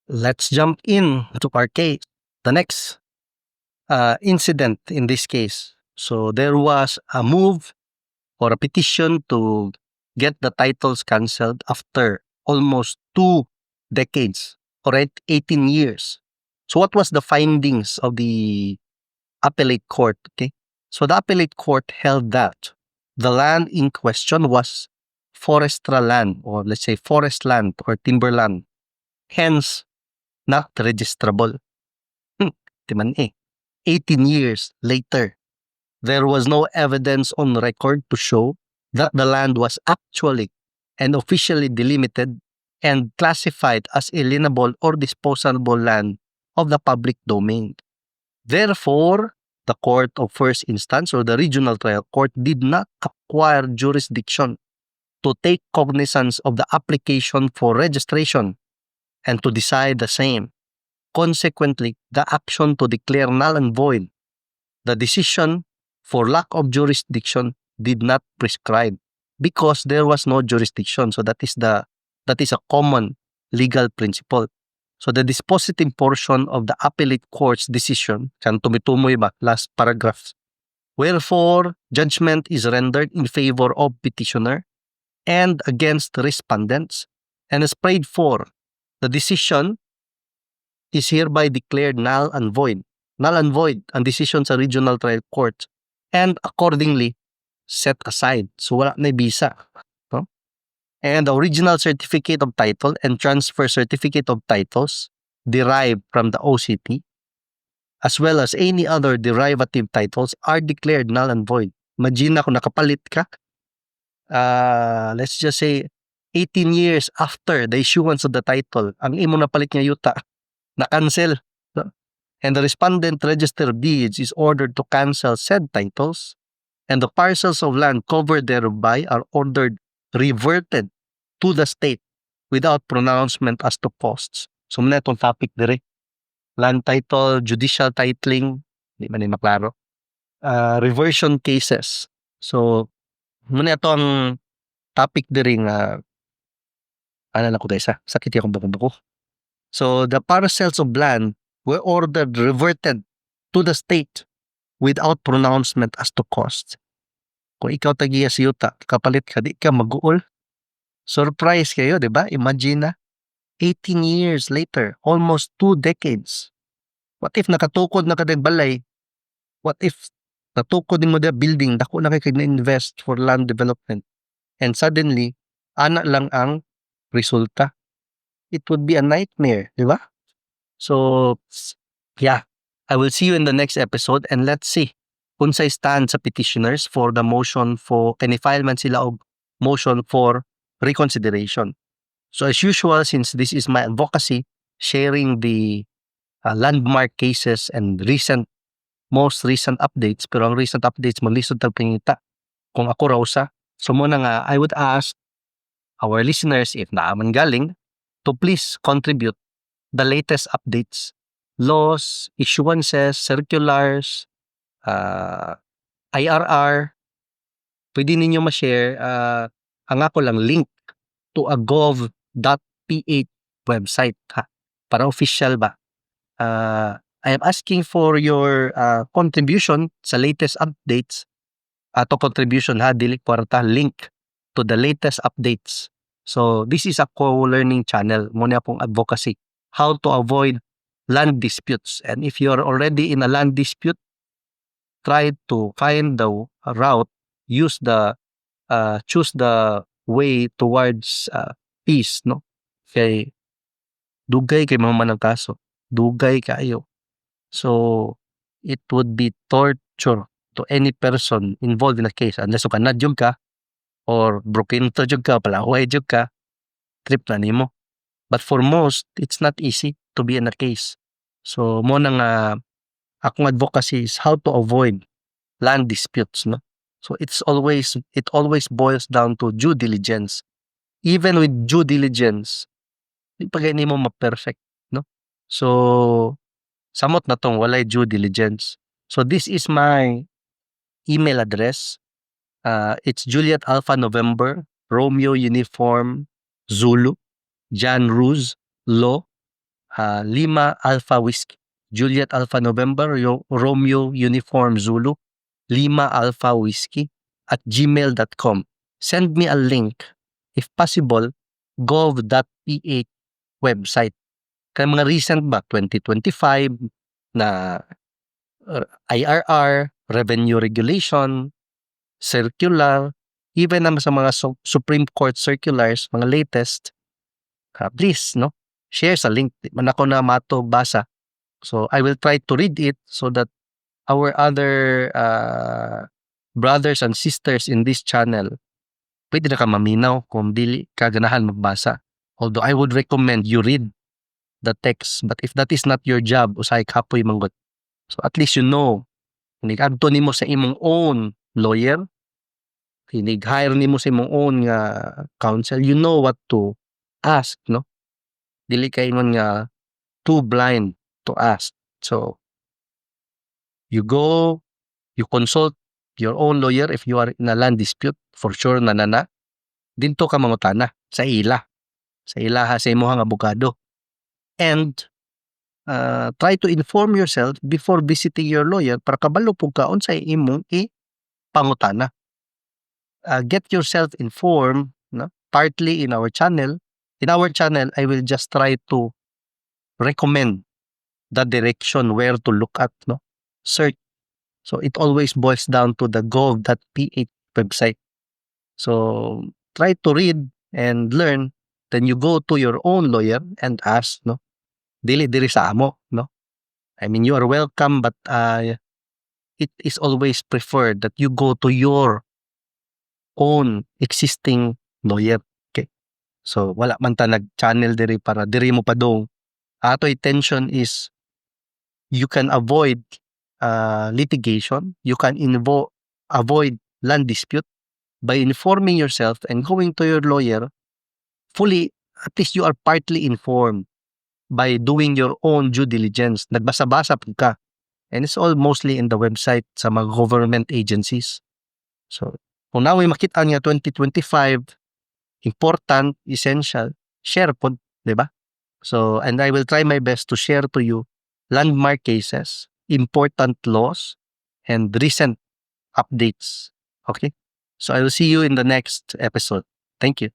Let's jump in to our case. The next incident in this case. So there was a move or a petition to get the titles cancelled after almost 2 decades or 18 years. So what was the findings of the appellate court? Okay. So the appellate court held that the land in question was forestal land, or let's say forest land or timberland, hence not registrable. Di man 18 years later, there was no evidence on record to show that the land was actually and officially delimited and classified as alienable or disposable land of the public domain. Therefore, the court of first instance or the regional trial court did not acquire jurisdiction to take cognizance of the application for registration and to decide the same. Consequently, the action to declare null and void the decision for lack of jurisdiction did not prescribe because there was no jurisdiction. So that is a common legal principle. So the dispositive portion of the appellate court's decision, kan tumitumoy ba, last paragraph. Wherefore, judgment is rendered in favor of petitioner and against respondents, and as prayed for, the decision is hereby declared null and void. Null and void ang decision sa regional trial court and accordingly set aside. So wala na visa. No? And the original certificate of title and transfer certificate of titles derived from the OCT as well as any other derivative titles are declared null and void. Imagine kung nakapalit ka, let's just say 18 years after the issuance of the title, ang imo napalit nga yuta, na-cancel. No? And the respondent register of deeds is ordered to cancel said titles, and the parcels of land covered thereby are ordered reverted to the state without pronouncement as to costs. So muna itong topic dire. Land title, judicial titling, di man maklaro. Reversion cases. So muna ito ang topic dire nga ano ko dahil sakit akong bakong. So the parcels of land were ordered reverted to the state without pronouncement as to cost. Kung ikaw tagiya sa yuta, kapalit ka, di ka mag-uol. Surprise kayo, di ba? Imagine na, 18 years later, almost 2 decades. What if nakatukod na ka din balay? What if natukod din mo da building, dako na kayo na-invest for land development, and suddenly, ana lang ang resulta? It would be a nightmare, di ba? So, yeah, I will see you in the next episode and let's see kung sa stand sa petitioners for the motion for, kanifile man sila og motion for reconsideration. So as usual, since this is my advocacy, sharing the landmark cases and most recent updates, pero ang recent updates mo lisod tag pangita kung ako raw sa. So muna nga, I would ask our listeners, if naaman galing, to please contribute the latest updates, laws, issuances, circulars, IRR. Pwede ninyo ma-share. Ang ako lang link to a gov.ph website ha, para official ba. I am asking for your contribution sa latest updates. Ato contribution ha, dili kwarta, link to the latest updates. So this is a co-learning channel. Muna pong advocacy. How to avoid land disputes. And if you're already in a land dispute, try to find the route, choose the way towards peace, no? Kay dugay kay mahuman ang kaso. Dugay kayo. So it would be torture to any person involved in a case unless ukanad jud ka or broken to jud ka, palaway jud ka, trip na nimo. But for most, it's not easy to be in a case. So mo nang akong advocacy is how to avoid land disputes, no? So it always boils down to due diligence. Even with due diligence, di pa gani mo ma-perfect, no? So samot na tong walay due diligence. So this is my email address. It's Juliet Alpha November Romeo Uniform Zulu Jan Ruz Law Lima Alpha Whiskey, Juliet Alpha November, Romeo Uniform Zulu, Lima Alpha Whiskey at gmail.com. Send me a link, if possible, gov.ph website. Kaya mga recent ba, 2025 na IRR, revenue regulation, circular, even naman sa mga Supreme Court circulars, mga latest, please, no? Share sa link. Di man ako na mato basa. So, I will try to read it so that our other brothers and sisters in this channel, pwede na ka maminaw kung dili ka ganahan magbasa. Although I would recommend you read the text. But if that is not your job, usahay kapoy manggot. So, at least you know, hinig-adto nimo sa imong own lawyer, hinig-hire nimo sa imong own nga counsel, you know what to ask, no? Dili kay man nga too blind to ask. So, you go, you consult your own lawyer if you are in a land dispute, for sure nanana. Dinto ka mangutana sa ila. Sa ilaha sa imong abogado. And try to inform yourself before visiting your lawyer para kabalo pug kaon sa imong pangutana. Get yourself informed, no? Partly in our channel. In our channel, I will just try to recommend the direction where to look at, no? Search. So it always boils down to the gov.ph website. So try to read and learn. Then you go to your own lawyer and ask, no? Dili diri sa amo, no? I mean, you are welcome, but it is always preferred that you go to your own existing lawyer. Okay? So wala man ta nag-channel diri para diri mo padong. Ato intention is you can avoid litigation, you can avoid land dispute by informing yourself and going to your lawyer fully, at least you are partly informed by doing your own due diligence. Nagbasa-basa po ka. And it's all mostly in the website sa mga government agencies. So, kung naway makita niya 2025, important, essential, share po, di ba? So, and I will try my best to share to you landmark cases, important laws, and recent updates. Okay? So, I will see you in the next episode. Thank you.